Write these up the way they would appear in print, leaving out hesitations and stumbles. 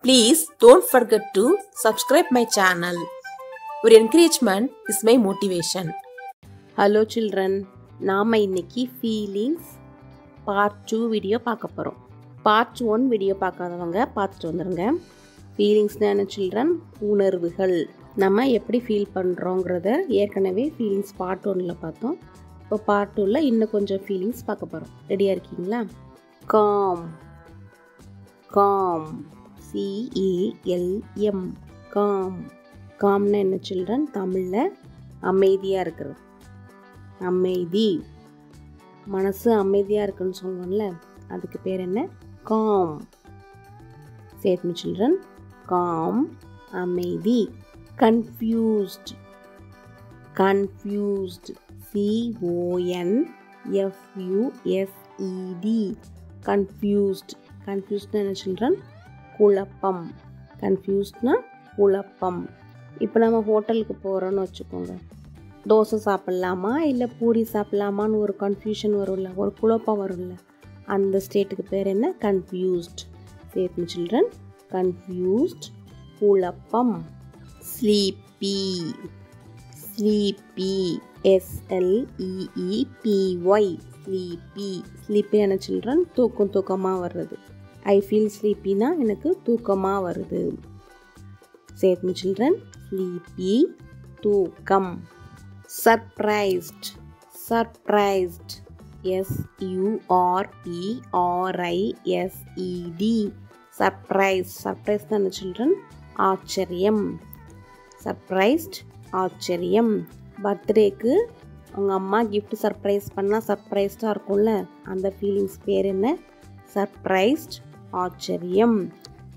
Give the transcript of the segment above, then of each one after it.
Please don't forget to subscribe my channel. Your encouragement is my motivation. Hello children, நாம இன்னைக்கு feelings part 2 video பார்க்க போறோம். part 1 video பார்க்காதவங்க பார்த்துட்டு வந்துருங்க. feelingsனா என்ன children? உணர்வுகள். நம்ம எப்படி ஃபீல் பண்றோம்ங்கறத ஏற்கனவே feelings part 1ல பார்த்தோம். இப்போ part 2ல இன்னும் கொஞ்சம் feelings பார்க்க போறோம். ரெடியா இருக்கீங்களா? calm CALM calm calmனா என்ன children? தமிழ்ல அமைதியா இருக்கிறது. அமைதி, மனசு அமைதியா இருக்குன்னு சொல்லுவோம்ல, அதுக்கு பேர் என்ன? calm. say it me children. calm அமைதி. confused CONFUSED confused confused என்ன children? குழப்பம். confused-னா குழப்பம். இப்போ நம்ம ஹோட்டலுக்கு போகிறோன்னு வச்சுக்கோங்க, தோசை சாப்பிட்லாமா இல்லை பூரி சாப்பிட்லாமான்னு ஒரு கன்ஃபியூஷன் வரும்ல, ஒரு குழப்பம் வரும்ல, அந்த ஸ்டேட்டுக்கு பேர் என்ன? கன்ஃபியூஸ்ட். சேஃப்னு சில்ட்ரன், கன்ஃபியூஸ்ட் குழப்பம். Sleepy SLEEPY sleepy. ஸ்லீப்பி என்ன சில்ட்ரன்? தூக்கமாக வர்றது. ஐ ஃபீல் ஸ்லீப்பினா எனக்கு தூக்கமாக வருது. சேஃப்னு சில்ட்ரன், ஸ்லீப்பி தூக்கம். surprised SURPRISED surprise. surprise தான சில்ட்ரன்? ஆச்சரியம். surprised ஆச்சரியம். பர்த்டேக்கு உங்கள் அம்மா கிஃப்ட் சர்ப்ரைஸ் பண்ணால் சர்ப்ரைஸ்டாக இருக்கும்ல, அந்த ஃபீலிங்ஸ் பேர் என்ன? சர்ப்ரைஸ்ட் ஆச்சரியம்.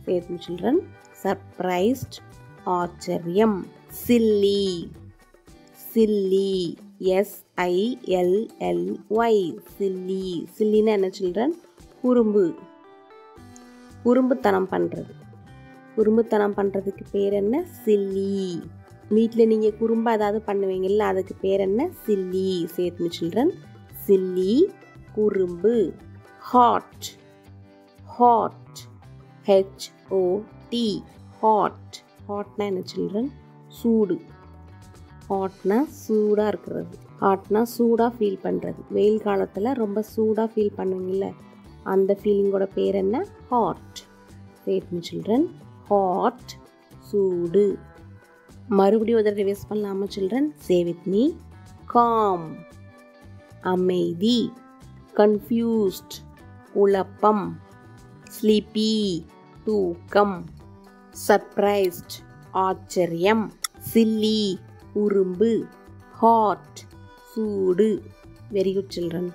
சேஃப்னு சில்ட்ரன், சர்ப்ரைஸ்ட் ஆச்சரியம். சில்லி SILLY சில்லின்னா என்ன சில்ட்ரன்? குறும்புத்தனம் பண்ணுறது. குறும்புத்தனம் பண்ணுறதுக்கு பேர் என்ன? சில்லி. வீட்டில் நீங்கள் குறும்பா ஏதாவது பண்ணுவீங்கல்ல, அதுக்கு பேர் என்ன? சில்லி. சேஃப்னு சில்ட்ரன், சில்லி குறும்பு. ஹாட் HOT ஹாட்னா என்ன சில்ட்ரன்? சூடு. ஹாட்னா சூடாக இருக்கிறது. ஹாட்னா சூடாக ஃபீல் பண்ணுறது. வெயில் காலத்தில் ரொம்ப சூடாக ஃபீல் பண்ணுவீங்கள்ல, அந்த ஃபீலிங்கோட பேர் என்ன? ஹாட். சேஃப்னு சில்ட்ரன், ஹாட் சூடு. மறுபடியும் ஒரு ரிவைஸ் பண்ணலாமா children? Say with me. Com அமைதி. கன்ஃபியூஸ்ட் குழப்பம். ஸ்லீப்பி தூக்கம். சர்ப்ரைஸ்ட் ஆச்சரியம். சில்லி உறும்பு. ஹாட் சூடு. Very good children.